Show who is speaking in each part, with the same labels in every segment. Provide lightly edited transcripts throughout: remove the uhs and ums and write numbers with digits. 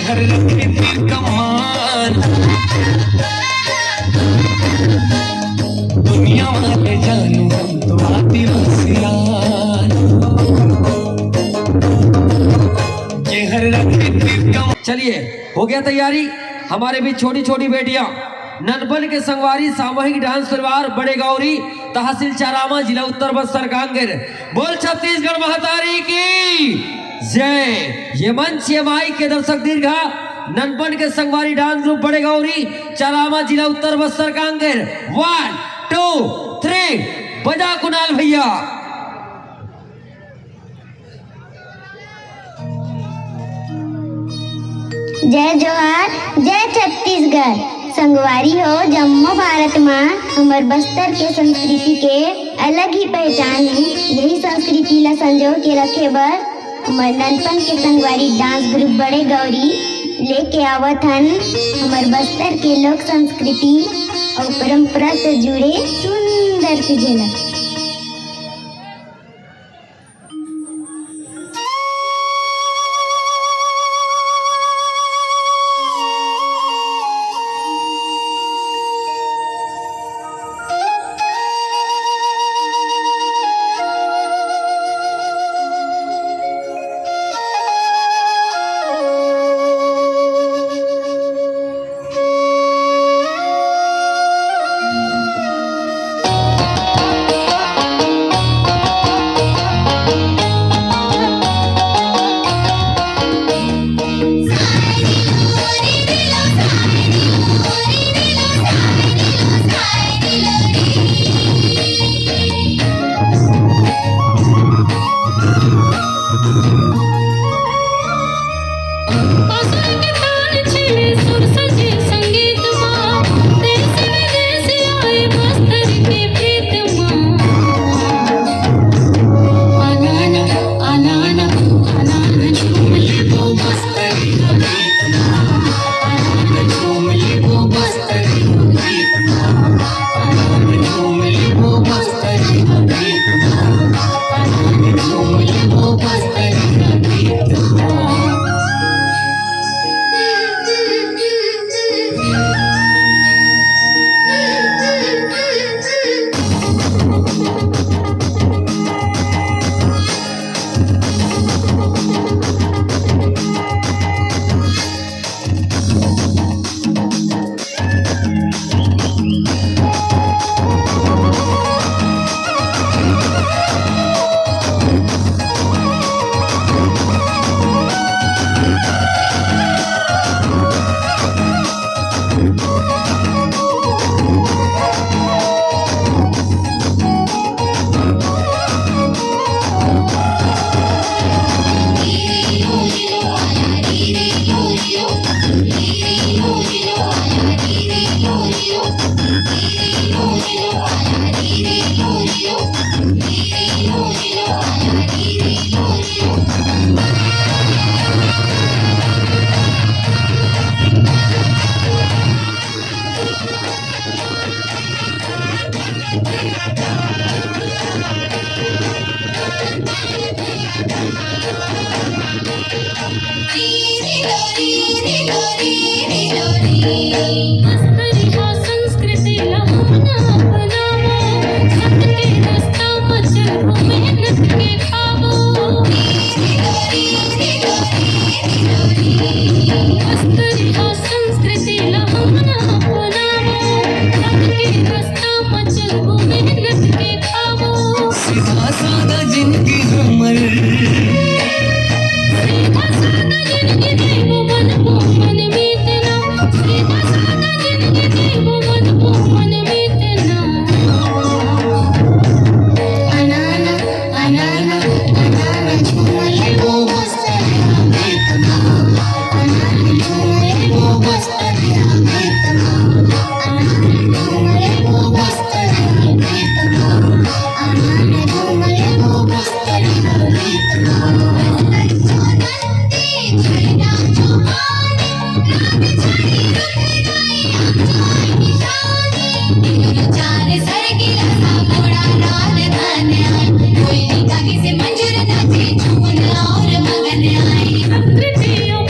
Speaker 1: हर रखे दिल का मान, दुनिया वाले जानू हम तो आदिवासियान, ये हर रखे दिल का।
Speaker 2: चलिए हो गया तैयारी। हमारे भी छोटी छोटी बेटियां ननपन के संगवारी सामूहिक डांस परिवार बड़े गौरी तहसील चारामा जिला उत्तर बस्तर कांगेर। बोल छत्तीसगढ़ महतारी की जय। ये मंच ये माई के दर्शक दीर्घा ननपन के संगवारी डांस ग्रुप बड़े गौरी चारामा जिला उत्तर बस्तर कांगेर। 1 2 3 बजा कुणाल भैया।
Speaker 3: जय जोहार जय छत्तीसगढ़। संगवारी हो जम्मू भारत में हमार बस्तर के संस्कृति के अलग ही पहचान है। यही संस्कृति ला संजो के रखे बर हमार ननपन के संगवारी डांस ग्रुप बड़े गौरी लेके आवत हन हमार बस्तर के लोक संस्कृति और परंपरा से जुड़े सुंदर सी झलक।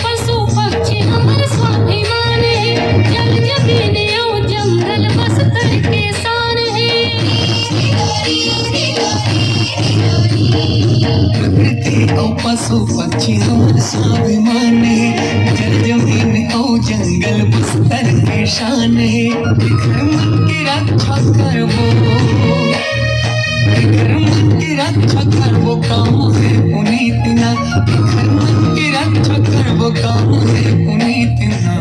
Speaker 4: पशु पक्षी
Speaker 1: पशु पक्षी हमार स्वाभिमान है। जल जमीन हो जंगल बस्तर के शान है। घर मन की रक्षा करबो, घर मन की रक्षा करबो काम है पुनीत ना। घर मन की रक्षा करबो काम है पुनीत ना।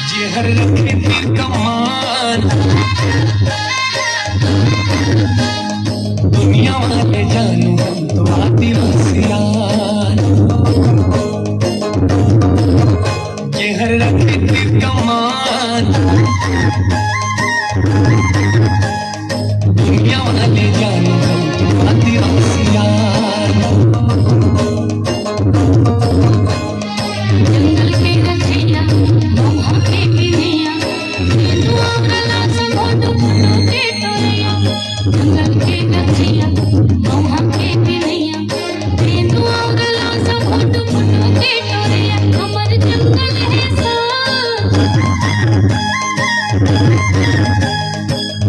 Speaker 1: जेहर रखे तीर कमान दुनिया वाले जानू हम तो आदिवासियान जेहर रखे तीर कमान दुनिया वाले जानू हम तो आदिवासियान
Speaker 4: जंगल के रखिया मोहा के पिनिया दुआ गला से घोट फूटो के टोरिया जंगल के रखिया मोहा के पिनिया दुआ गला से घोट फूटो के टोरिया हमर जंगल है सा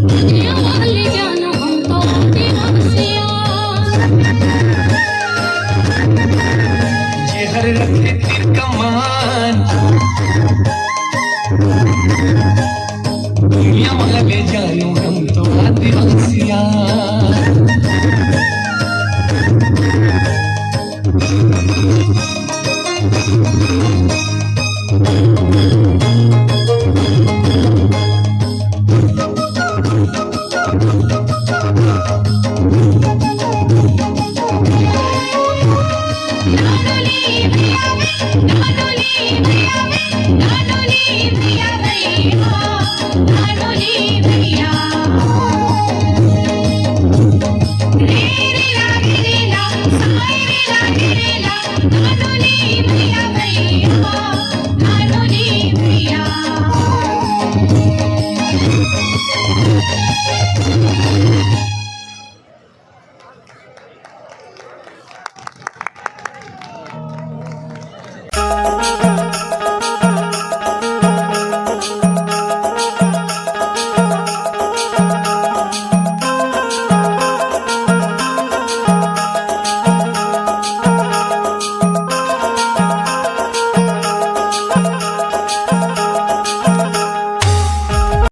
Speaker 4: दुनिया वाली जानो हम तो आदिवासिया
Speaker 1: जेहर रखे तीर कमान दुनिया वाले जानू हम तो आदिवासियान